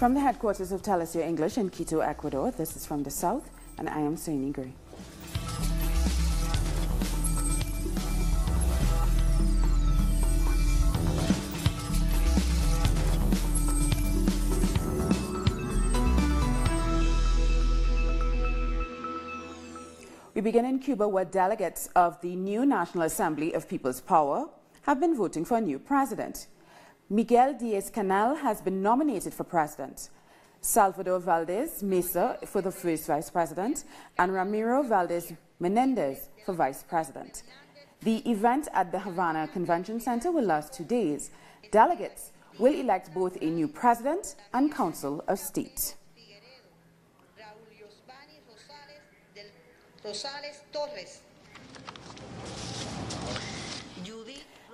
From the headquarters of Telesur English in Quito, Ecuador, this is From the South, and I am Soini Gray. We begin in Cuba, where delegates of the new National Assembly of People's Power have been voting for a new president. Miguel Diaz-Canel has been nominated for president, Salvador Valdez Mesa for the first vice president, and Ramiro Valdez Menendez for vice president. The event at the Havana Convention Center will last 2 days. Delegates will elect both a new president and council of state.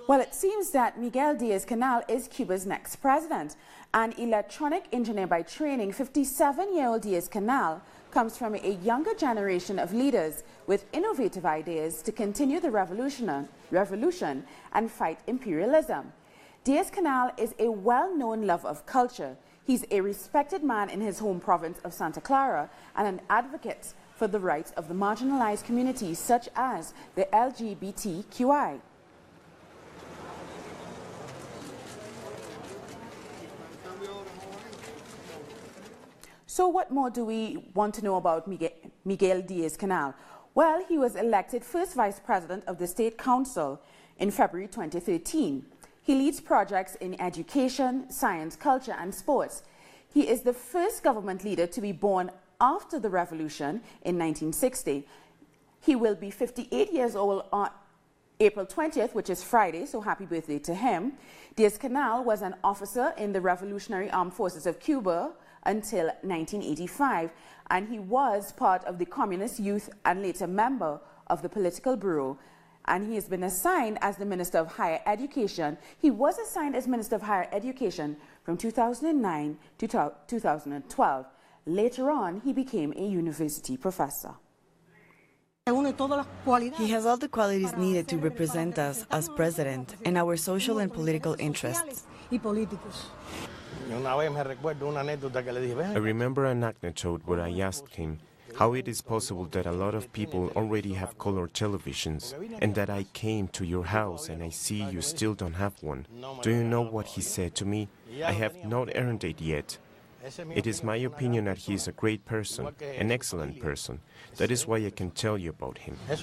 Well, it seems that Miguel Diaz-Canel is Cuba's next president. An electronic engineer by training, 57-year-old Diaz-Canel comes from a younger generation of leaders with innovative ideas to continue the revolution and fight imperialism. Diaz-Canel is a well-known lover of culture. He's a respected man in his home province of Santa Clara and an advocate for the rights of the marginalized communities such as the LGBTQI. So what more do we want to know about Miguel Diaz-Canel? Well, he was elected first vice president of the State Council in February 2013. He leads projects in education, science, culture, and sports. He is the first government leader to be born after the revolution in 1960. He will be 58 years old on April 20th, which is Friday, so happy birthday to him. Diaz-Canel was an officer in the Revolutionary Armed Forces of Cuba until 1985, and he was part of the Communist Youth and later member of the Political Bureau. And he has been assigned as the Minister of Higher Education. He was assigned as Minister of Higher Education from 2009 to 2012. Later on, he became a university professor. He has all the qualities needed to represent us as president and our social and political interests. I remember an anecdote where I asked him how it is possible that a lot of people already have color televisions and that I came to your house and I see you still don't have one. Do you know what he said to me? I have not earned it yet. It is my opinion that he is a great person, an excellent person. That is why I can tell you about him. To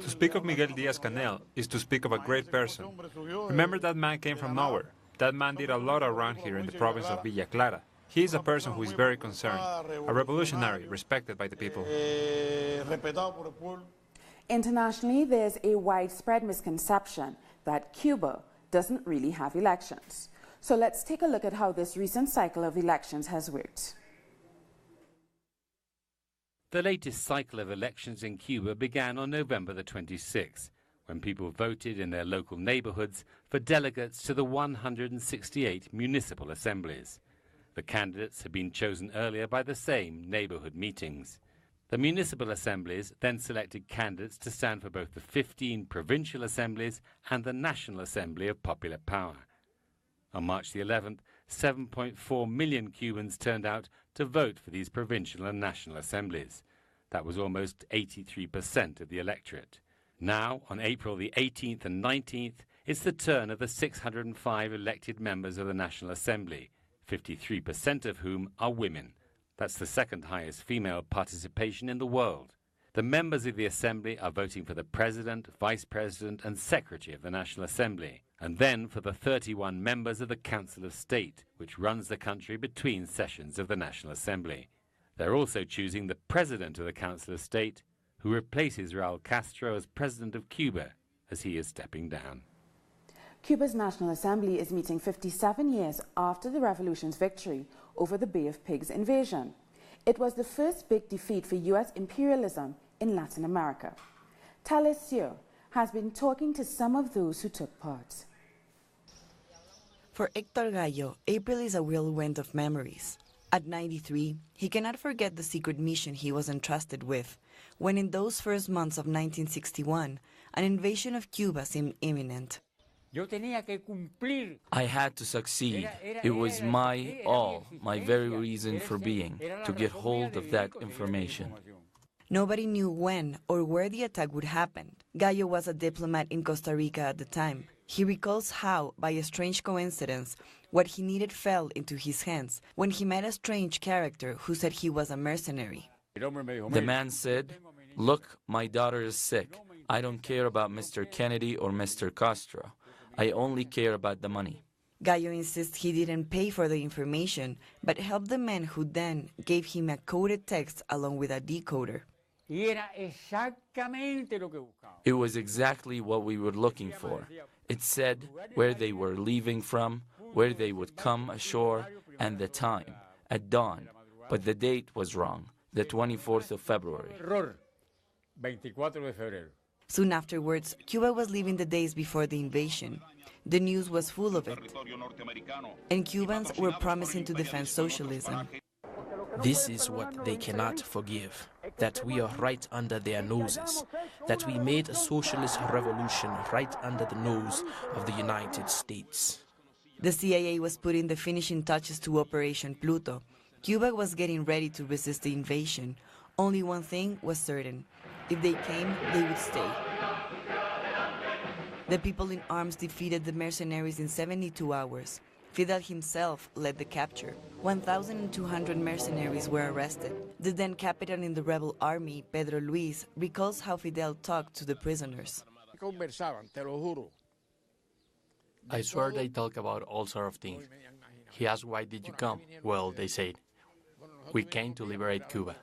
speak of Miguel Diaz-Canel is to speak of a great person. Remember, that man came from nowhere. That man did a lot around here in the province of Villa Clara. He is a person who is very concerned, a revolutionary respected by the people. Internationally, there's a widespread misconception that Cuba doesn't really have elections. So let's take a look at how this recent cycle of elections has worked. The latest cycle of elections in Cuba began on November the 26th, when people voted in their local neighborhoods for delegates to the 168 municipal assemblies. The candidates had been chosen earlier by the same neighborhood meetings. The municipal assemblies then selected candidates to stand for both the 15 provincial assemblies and the National Assembly of Popular Power. On March the 11th, 7.4 million Cubans turned out to vote for these provincial and national assemblies. That was almost 83% of the electorate. Now, on April the 18th and 19th, it's the turn of the 605 elected members of the National Assembly, 53% of whom are women. That's the second highest female participation in the world. The members of the Assembly are voting for the President, Vice President and Secretary of the National Assembly, and then for the 31 members of the Council of State, which runs the country between sessions of the National Assembly. They're also choosing the President of the Council of State, who replaces Raúl Castro as President of Cuba as he is stepping down. Cuba's National Assembly is meeting 57 years after the revolution's victory over the Bay of Pigs invasion. It was the first big defeat for U.S. imperialism in Latin America. Telesur has been talking to some of those who took part. For Héctor Gallo, April is a whirlwind of memories. At 93, he cannot forget the secret mission he was entrusted with, when in those first months of 1961, an invasion of Cuba seemed imminent. I had to succeed. It was my all, my very reason for being, to get hold of that information. Nobody knew when or where the attack would happen. Gallo was a diplomat in Costa Rica at the time. He recalls how, by a strange coincidence, what he needed fell into his hands when he met a strange character who said he was a mercenary. The man said, "Look, my daughter is sick. I don't care about Mr. Kennedy or Mr. Castro. I only care about the money." Gallo insists he didn't pay for the information, but helped the man who then gave him a coded text along with a decoder. It was exactly what we were looking for. It said where they were leaving from, where they would come ashore, and the time, at dawn. But the date was wrong, the 24th of February. Soon afterwards, Cuba was living the days before the invasion. The news was full of it, and Cubans were promising to defend socialism. This is what they cannot forgive, that we are right under their noses, that we made a socialist revolution right under the nose of the United States. The CIA was putting the finishing touches to Operation Pluto. Cuba was getting ready to resist the invasion. Only one thing was certain: if they came, they would stay. The people in arms defeated the mercenaries in 72 hours. Fidel himself led the capture. 1,200 mercenaries were arrested. The then captain in the rebel army, Pedro Luis, recalls how Fidel talked to the prisoners. I swear they talk about all sorts of things. He asked, "Why did you come?" Well, they said, "We came to liberate Cuba."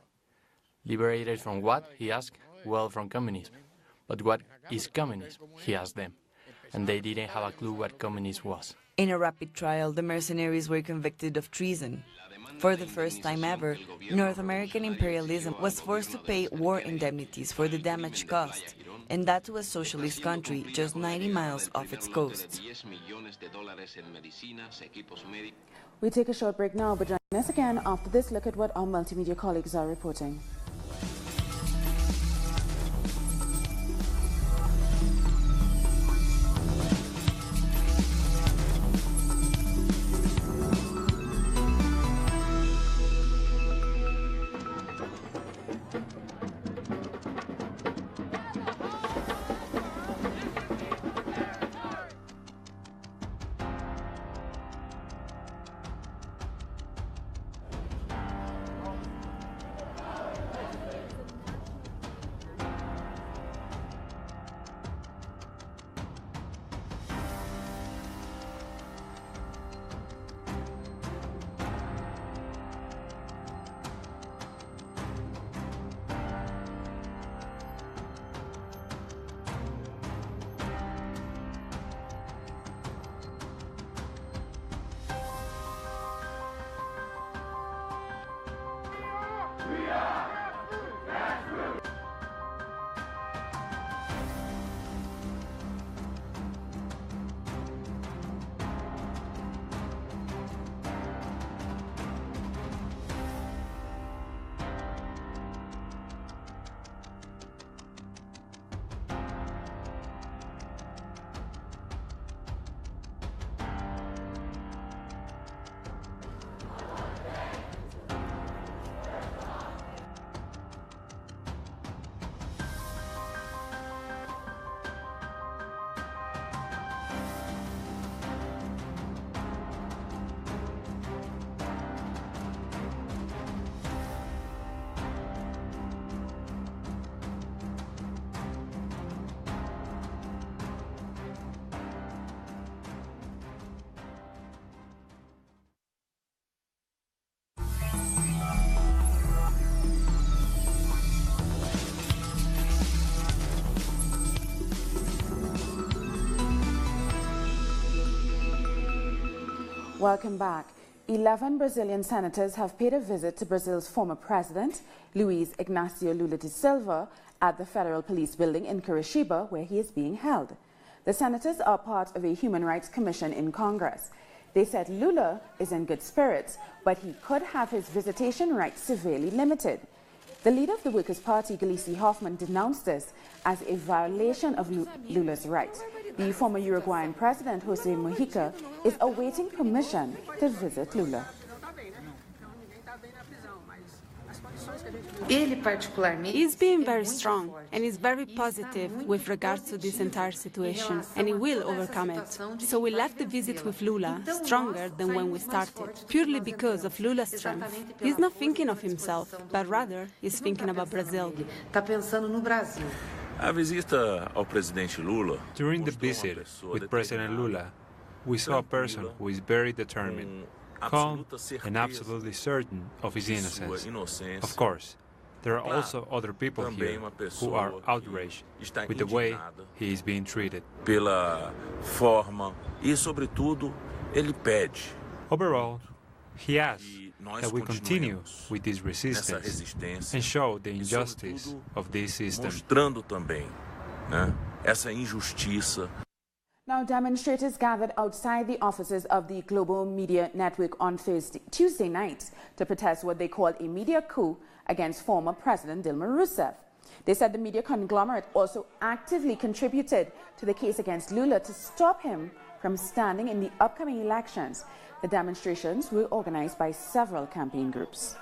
Liberated from what? He asked. Well, from communism. But what is communism? He asked them. And they didn't have a clue what communism was. In a rapid trial, the mercenaries were convicted of treason. For the first time ever, North American imperialism was forced to pay war indemnities for the damage caused, and that to a socialist country just 90 miles off its coast. We take a short break now, but join us again after this look at what our multimedia colleagues are reporting. Welcome back. 11 Brazilian senators have paid a visit to Brazil's former president, Luiz Inácio Lula da Silva, at the Federal Police Building in Curitiba, where he is being held. The senators are part of a Human Rights Commission in Congress. They said Lula is in good spirits, but he could have his visitation rights severely limited. The leader of the Workers' Party, Gleisi Hoffmann, denounced this as a violation of Lula's rights. The former Uruguayan president, Jose Mujica, is awaiting permission to visit Lula. He's being very strong and is very positive with regards to this entire situation, and he will overcome it. So we left the visit with Lula stronger than when we started, purely because of Lula's strength. He's not thinking of himself, but rather he's thinking about Brazil. During the visit with President Lula, we saw a person who is very determined, calm and absolutely certain of his innocence. Of course, there are also other people here who are outraged with the way he is being treated. Overall, he asks that we continue with this resistance and show the injustice of this system. Now, demonstrators gathered outside the offices of the Global Media Network on Tuesday night to protest what they called a media coup against former President Dilma Rousseff. They said the media conglomerate also actively contributed to the case against Lula to stop him from standing in the upcoming elections. The demonstrations were organized by several campaign groups.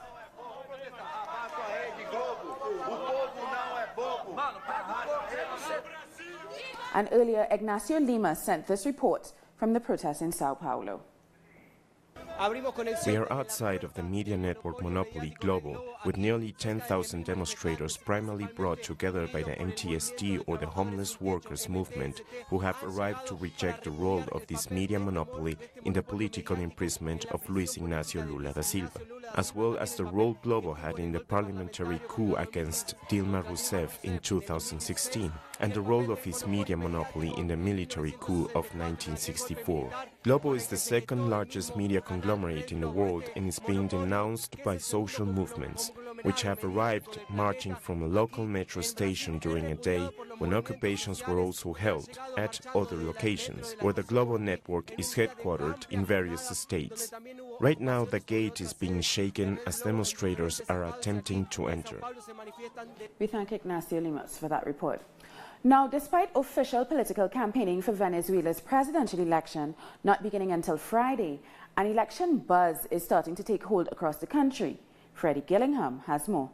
And earlier, Ignacio Lima sent this report from the protests in Sao Paulo. We are outside of the media network monopoly Globo, with nearly 10,000 demonstrators primarily brought together by the MTST or the Homeless Workers Movement, who have arrived to reject the role of this media monopoly in the political imprisonment of Luis Ignacio Lula da Silva, as well as the role Globo had in the parliamentary coup against Dilma Rousseff in 2016, and the role of his media monopoly in the military coup of 1964. Globo is the second largest media conglomerate in the world and is being denounced by social movements, which have arrived marching from a local metro station during a day when occupations were also held at other locations, where the Globo network is headquartered in various states. Right now, the gate is being shaken as demonstrators are attempting to enter. We thank Ignacio Limas for that report. Now, despite official political campaigning for Venezuela's presidential election not beginning until Friday, an election buzz is starting to take hold across the country. Freddie Gillingham has more.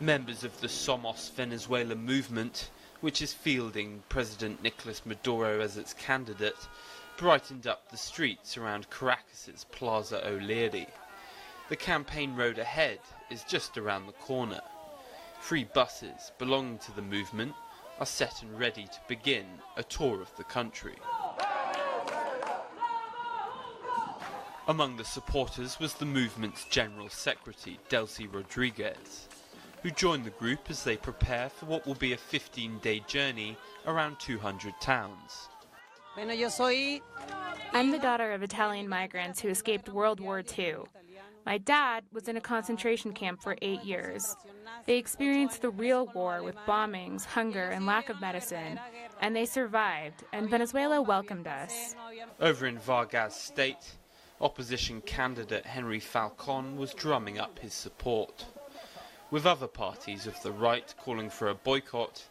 Members of the Somos Venezuela movement, which is fielding President Nicolas Maduro as its candidate, brightened up the streets around Caracas's Plaza O'Leary. The campaign road ahead is just around the corner. 3 buses belonging to the movement are set and ready to begin a tour of the country. Among the supporters was the movement's General Secretary, Delcy Rodriguez, who joined the group as they prepare for what will be a 15-day journey around 200 towns. I'm the daughter of Italian migrants who escaped World War II. My dad was in a concentration camp for 8 years. They experienced the real war with bombings, hunger, and lack of medicine, and they survived, and Venezuela welcomed us. Over in Vargas State, opposition candidate Henry Falcon was drumming up his support. With other parties of the right calling for a boycott,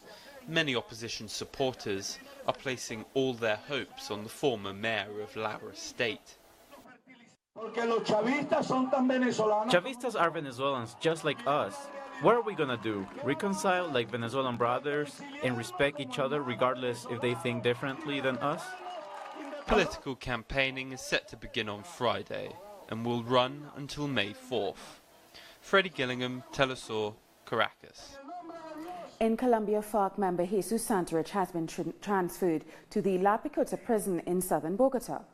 many opposition supporters are placing all their hopes on the former mayor of Lara State. Chavistas are Venezuelans just like us. What are we gonna do? Reconcile like Venezuelan brothers and respect each other regardless if they think differently than us? Political campaigning is set to begin on Friday and will run until May 4th. Freddie Gillingham, Telesur, Caracas. In Colombia, FARC member Jesus Santarich has been transferred to the La Picota prison in southern Bogota.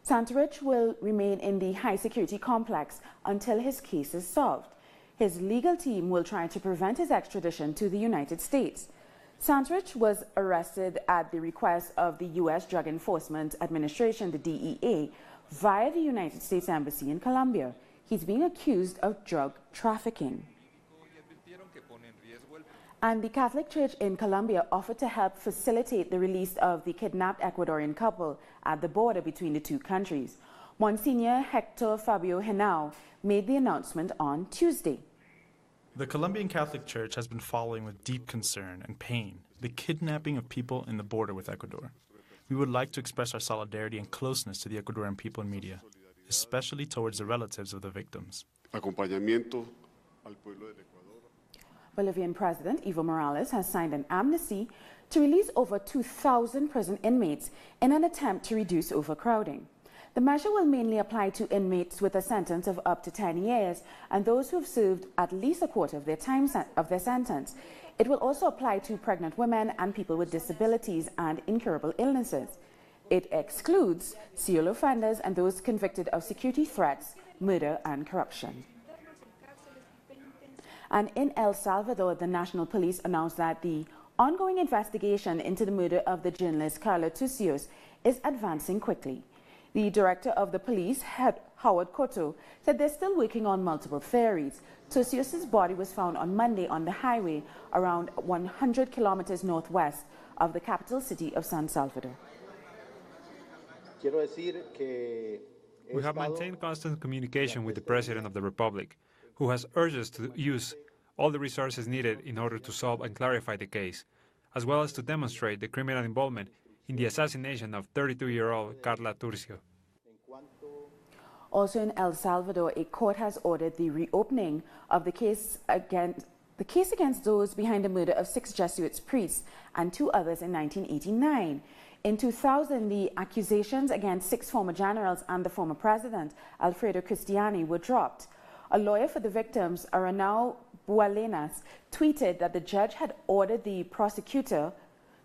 Santarich will remain in the high-security complex until his case is solved. His legal team will try to prevent his extradition to the United States. Santarich was arrested at the request of the U.S. Drug Enforcement Administration, the DEA, via the United States Embassy in Colombia. He's being accused of drug trafficking. And the Catholic Church in Colombia offered to help facilitate the release of the kidnapped Ecuadorian couple at the border between the two countries. Monsignor Hector Fabio Henao made the announcement on Tuesday. The Colombian Catholic Church has been following with deep concern and pain the kidnapping of people in the border with Ecuador. We would like to express our solidarity and closeness to the Ecuadorian people and media, especially towards the relatives of the victims. Bolivian President Evo Morales has signed an amnesty to release over 2,000 prison inmates in an attempt to reduce overcrowding. The measure will mainly apply to inmates with a sentence of up to 10 years and those who have served at least a quarter of their sentence. It will also apply to pregnant women and people with disabilities and incurable illnesses. It excludes serial offenders and those convicted of security threats, murder and corruption. And in El Salvador, the National Police announced that the ongoing investigation into the murder of the journalist Carla Tucios is advancing quickly. The director of the police, Howard Cotto, said they're still working on multiple theories. Tucios' body was found on Monday on the highway around 100 kilometers northwest of the capital city of San Salvador. We have maintained constant communication with the President of the Republic, who has urged us to use all the resources needed in order to solve and clarify the case, as well as to demonstrate the criminal involvement in the assassination of 32-year-old Carla Turcio. Also in El Salvador, a court has ordered the reopening of the case against those behind the murder of 6 Jesuit priests and 2 others in 1989. In 2000, the accusations against 6 former generals and the former president, Alfredo Cristiani, were dropped. A lawyer for the victims, Aranao Bualenas, tweeted that the judge had ordered the prosecutor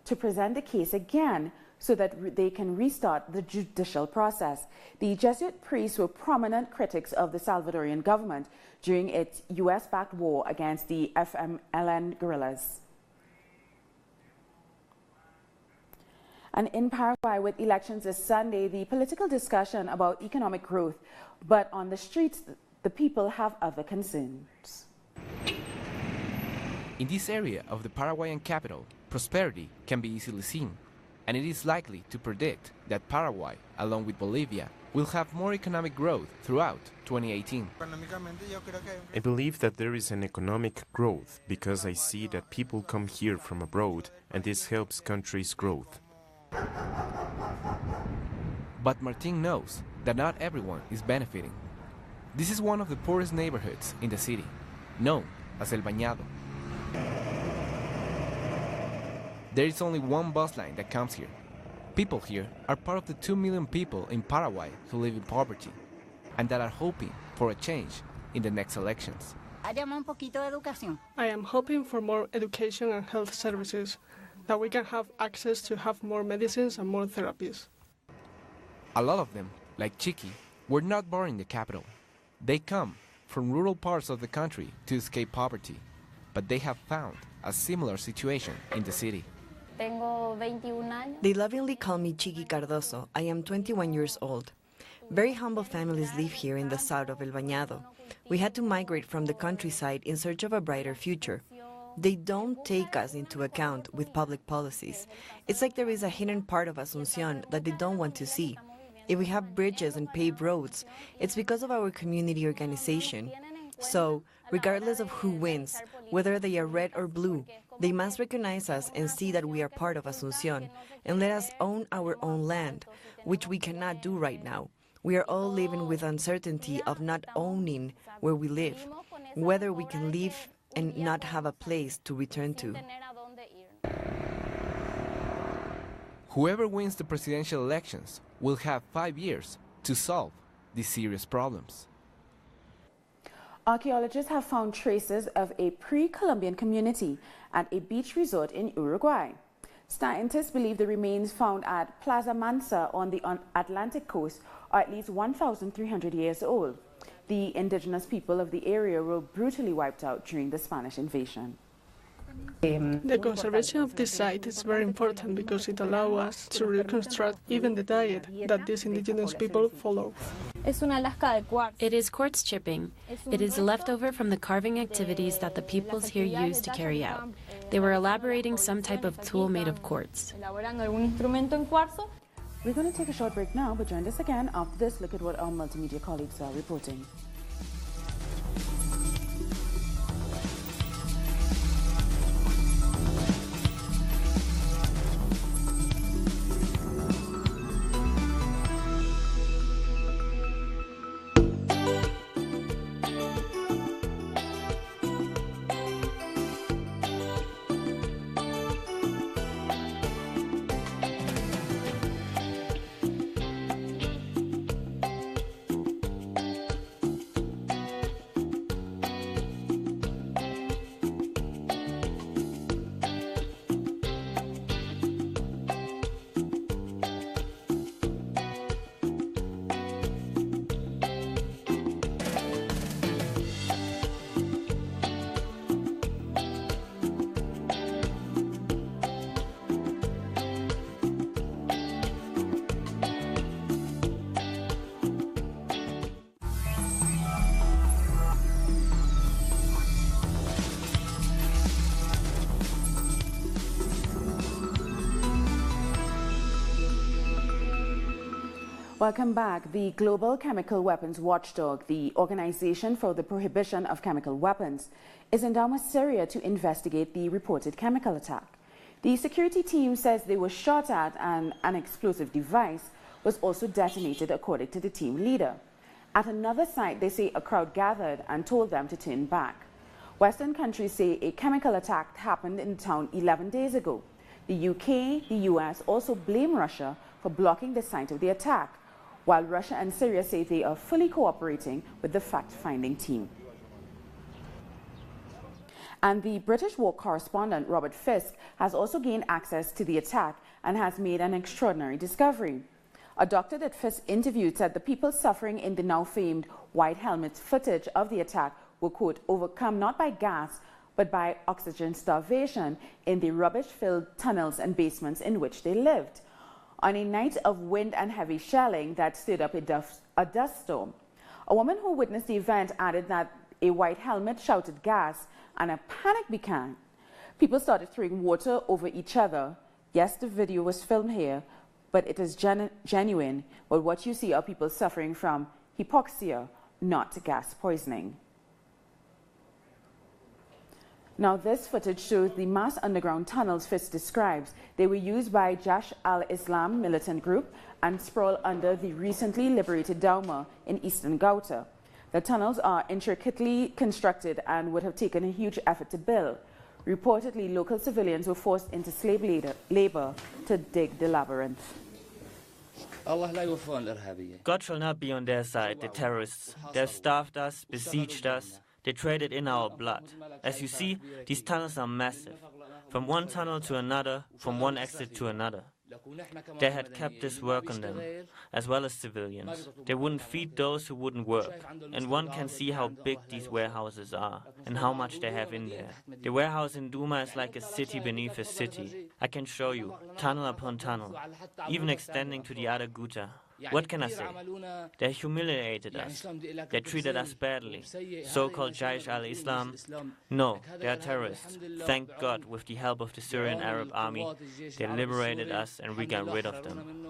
to present the case again so that they can restart the judicial process. The Jesuit priests were prominent critics of the Salvadorian government during its US-backed war against the FMLN guerrillas. And in Paraguay, with elections this Sunday, the political discussion about economic growth, but on the streets, the people have other concerns. In this area of the Paraguayan capital, prosperity can be easily seen, and it is likely to predict that Paraguay, along with Bolivia, will have more economic growth throughout 2018. I believe that there is an economic growth because I see that people come here from abroad, and this helps countries' growth. But Martin knows that not everyone is benefiting. This is one of the poorest neighborhoods in the city, known as El Bañado. There is only one bus line that comes here. People here are part of the 2 million people in Paraguay who live in poverty and that are hoping for a change in the next elections. I am hoping for more education and health services, that we can have access to have more medicines and more therapies. A lot of them, like Chiqui, were not born in the capital. They come from rural parts of the country to escape poverty, but they have found a similar situation in the city. They lovingly call me Chiqui Cardoso. I am 21 years old. Very humble families live here in the south of El Bañado. We had to migrate from the countryside in search of a brighter future. They don't take us into account with public policies. It's like there is a hidden part of Asunción that they don't want to see. If we have bridges and paved roads, it's because of our community organization. So, regardless of who wins, whether they are red or blue, they must recognize us and see that we are part of Asunción and let us own our own land, which we cannot do right now. We are all living with uncertainty of not owning where we live, whether we can leave and not have a place to return to. Whoever wins the presidential elections will have 5 years to solve these serious problems. Archaeologists have found traces of a pre-Columbian community at a beach resort in Uruguay. Scientists believe the remains found at Plaza Mansa on the Atlantic coast are at least 1,300 years old. The indigenous people of the area were brutally wiped out during the Spanish invasion. The conservation of this site is very important because it allows us to reconstruct even the diet that these indigenous people follow. It is quartz chipping. It is leftover from the carving activities that the peoples here used to carry out. They were elaborating some type of tool made of quartz. We're going to take a short break now, but join us again after this. Look at what our multimedia colleagues are reporting. Welcome back. The Global Chemical Weapons Watchdog, the Organization for the Prohibition of Chemical Weapons, is in Douma, Syria to investigate the reported chemical attack. The security team says they were shot at and an explosive device was also detonated, according to the team leader. At another site, they say a crowd gathered and told them to turn back. Western countries say a chemical attack happened in the town 11 days ago. The UK, the US also blame Russia for blocking the site of the attack, while Russia and Syria say they are fully cooperating with the fact-finding team. And the British war correspondent Robert Fisk has also gained access to the attack and has made an extraordinary discovery. A doctor that Fisk interviewed said the people suffering in the now famed white helmet footage of the attack were, quote, overcome not by gas but by oxygen starvation in the rubbish-filled tunnels and basements in which they lived, on a night of wind and heavy shelling that stirred up a dust storm. A woman who witnessed the event added that a white helmet shouted gas and a panic began. People started throwing water over each other. Yes, the video was filmed here, but it is genuine. Well, what you see are people suffering from hypoxia, not gas poisoning. Now, this footage shows the mass underground tunnels Fisk describes. They were used by Jaish al-Islam militant group and sprawl under the recently liberated Douma in eastern Ghouta. The tunnels are intricately constructed and would have taken a huge effort to build. Reportedly, local civilians were forced into slave labor to dig the labyrinth. God shall not be on their side, the terrorists. They have starved us, besieged us. They traded in our blood. As you see, these tunnels are massive. From one tunnel to another, from one exit to another. They had kept this work on them, as well as civilians. They wouldn't feed those who wouldn't work. And one can see how big these warehouses are, and how much they have in there. The warehouse in Douma is like a city beneath a city. I can show you, tunnel upon tunnel, even extending to the other Ghouta. What can I say? They humiliated us. They treated us badly. So-called Jaish al-Islam? No, they are terrorists. Thank God, with the help of the Syrian Arab army, they liberated us and we got rid of them.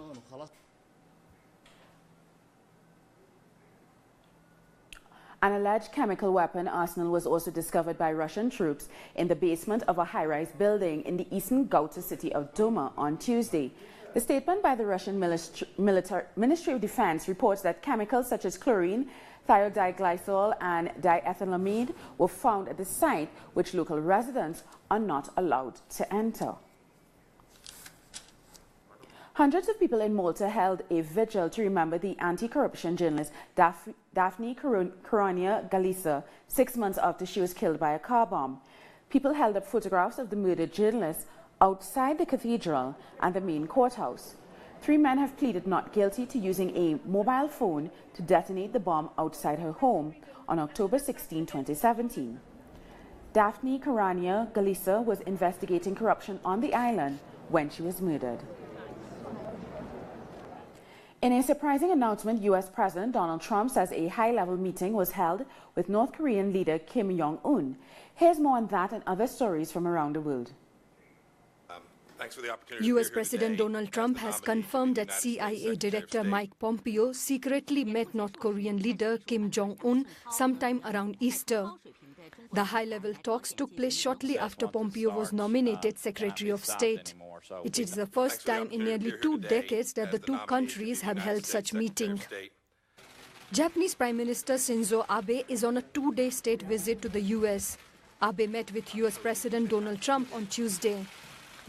An alleged chemical weapon arsenal was also discovered by Russian troops in the basement of a high-rise building in the eastern Ghouta city of Douma on Tuesday. The statement by the Russian Ministry of Defense reports that chemicals such as chlorine, thiodiglycol and diethylamide were found at the site, which local residents are not allowed to enter. Hundreds of people in Malta held a vigil to remember the anti-corruption journalist Daphne Caruana Galizia 6 months after she was killed by a car bomb. People held up photographs of the murdered journalist outside the cathedral and the main courthouse. 3 men have pleaded not guilty to using a mobile phone to detonate the bomb outside her home on October 16, 2017. Daphne Caruana Galizia was investigating corruption on the island when she was murdered. In a surprising announcement, U.S. President Donald Trump says a high-level meeting was held with North Korean leader Kim Jong-un. Here's more on that and other stories from around the world. U.S. President Donald Trump has confirmed that CIA Director Mike Pompeo secretly met North Korean leader Kim Jong-un sometime around Easter. The high-level talks took place shortly after Pompeo was nominated Secretary of State. It is the first time in nearly 2 decades that the two countries have held such meetings. Japanese Prime Minister Shinzo Abe is on a 2-day state visit to the U.S. Abe met with U.S. President Donald Trump on Tuesday.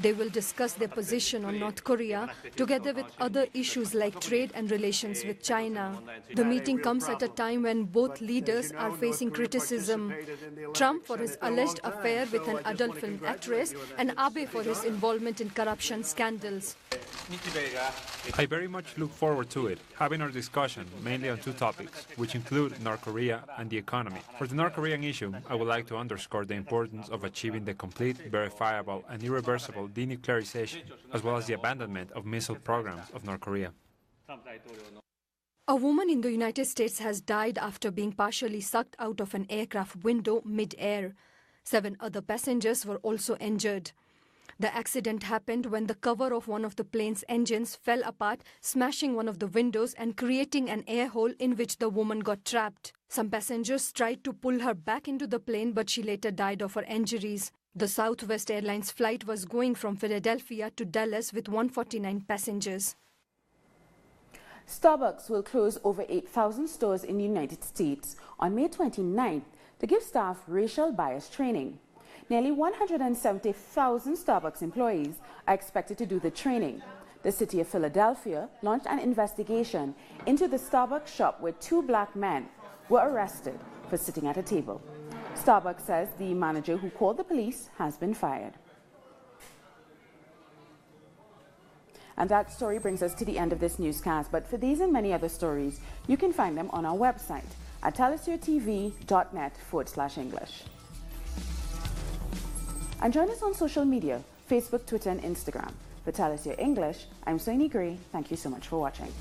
They will discuss their position on North Korea, together with other issues like trade and relations with China. The meeting comes at a time when both leaders are facing criticism. Trump for his alleged affair with an adult film actress, and Abe for his involvement in corruption scandals. I very much look forward to it, having our discussion mainly on 2 topics, which include North Korea and the economy. For the North Korean issue, I would like to underscore the importance of achieving the complete, verifiable and irreversible denuclearization, as well as the abandonment of missile programs of North Korea. A woman in the United States has died after being partially sucked out of an aircraft window mid-air. 7 other passengers were also injured. The accident happened when the cover of one of the plane's engines fell apart, smashing one of the windows and creating an air hole in which the woman got trapped. Some passengers tried to pull her back into the plane, but she later died of her injuries. The Southwest Airlines flight was going from Philadelphia to Dallas with 149 passengers. Starbucks will close over 8,000 stores in the United States on May 29th to give staff racial bias training. Nearly 170,000 Starbucks employees are expected to do the training. The city of Philadelphia launched an investigation into the Starbucks shop where 2 black men were arrested for sitting at a table. Starbucks says the manager who called the police has been fired. And that story brings us to the end of this newscast. But for these and many other stories, you can find them on our website at telesurtv.net/English. And join us on social media, Facebook, Twitter, and Instagram. For Telesur English, I'm Soini Gray. Thank you so much for watching.